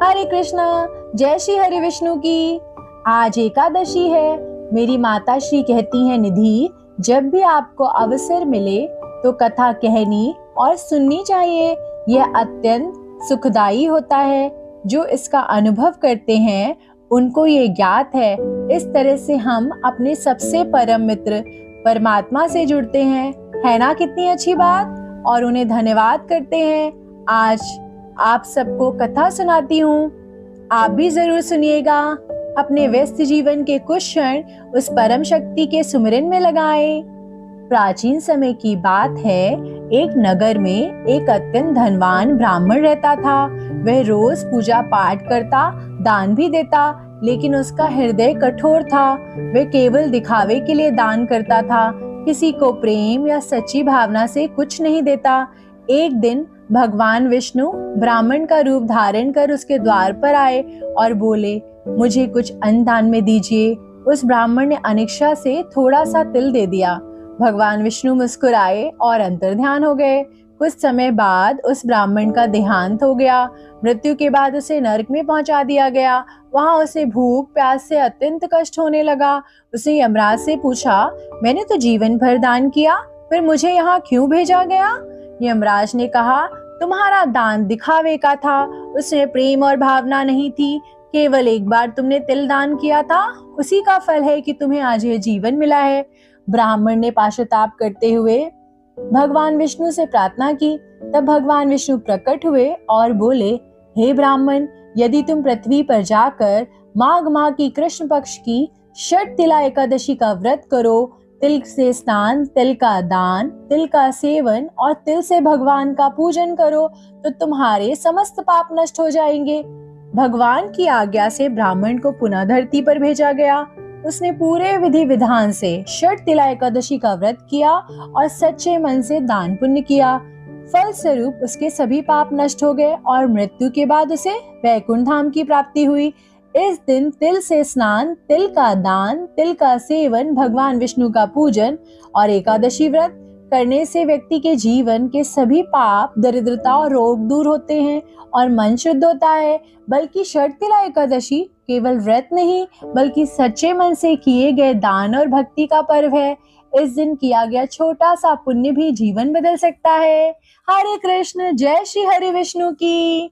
हरे कृष्णा। जय श्री हरि विष्णु की। आज एकादशी है। मेरी माता श्री कहती हैं, निधि, जब भी आपको अवसर मिले तो कथा कहनी और सुननी चाहिए। यह अत्यंत सुखदायी होता है। जो इसका अनुभव करते हैं उनको ये ज्ञात है। इस तरह से हम अपने सबसे परम मित्र परमात्मा से जुड़ते हैं। है ना कितनी अच्छी बात। और उन्हें धन्यवाद करते हैं। आज आप सबको कथा सुनाती हूँ, आप भी जरूर सुनिएगा। अपने व्यस्त जीवन के कुछ क्षण उस परम शक्ति के सुमिरन में लगाएं। प्राचीन समय की बात है। एक नगर में एक अत्यंत धनवान ब्राह्मण रहता था। वह रोज पूजा पाठ करता, दान भी देता, लेकिन उसका हृदय कठोर था। वह केवल दिखावे के लिए दान करता था, किसी को प्रेम या सच्ची भावना से कुछ नहीं देता। एक दिन भगवान विष्णु ब्राह्मण का रूप धारण कर उसके द्वार पर आए और बोले, मुझे कुछ अन्न दान में दीजिए। उस ब्राह्मण ने अनिच्छा से थोड़ा सा तिल दे दिया। भगवान विष्णु मुस्कुराए और अंतर्ध्यान हो गए। कुछ समय बाद उस ब्राह्मण का देहांत हो गया। मृत्यु के बाद उसे नरक में पहुंचा दिया गया। वहां उसे भूख प्यास से अत्यंत कष्ट होने लगा। उसने यमराज से पूछा, मैंने तो जीवन भर दान किया, फिर मुझे यहाँ क्यों भेजा गया? यमराज ने कहा, तुम्हारा दान दिखावे का था, उसमें प्रेम और भावना नहीं थी। केवल एक बार तुमने तिल दान किया था, उसी का फल है कि तुम्हें आज यह जीवन मिला है। ब्राह्मण ने पश्चाताप करते हुए भगवान विष्णु से प्रार्थना की। तब भगवान विष्णु प्रकट हुए और बोले, हे ब्राह्मण, यदि तुम पृथ्वी पर जाकर माघ माह की कृष्ण पक्ष की षट तिला एकादशी का व्रत करो, तिल से स्नान, तिल का दान, तिल का सेवन और तिल से भगवान का पूजन करो, तो तुम्हारे समस्त पाप नष्ट हो जाएंगे। भगवान की आज्ञा से ब्राह्मण को पुनः धरती पर भेजा गया। उसने पूरे विधि विधान से षट तिला एकादशी का व्रत किया और सच्चे मन से दान पुण्य किया। फल स्वरूप उसके सभी पाप नष्ट हो गए और मृत्यु के बाद उसे वैकुंठ धाम की प्राप्ति हुई। इस दिन तिल से स्नान, तिल का दान, तिल का सेवन, भगवान विष्णु का पूजन और एकादशी व्रत करने से व्यक्ति के जीवन के सभी पाप, दरिद्रता और रोग दूर होते हैं और मन शुद्ध होता है। बल्कि षट तिला एकादशी केवल व्रत नहीं, बल्कि सच्चे मन से किए गए दान और भक्ति का पर्व है। इस दिन किया गया छोटा सा पुण्य भी जीवन बदल सकता है। हरे कृष्ण। जय श्री हरि विष्णु की।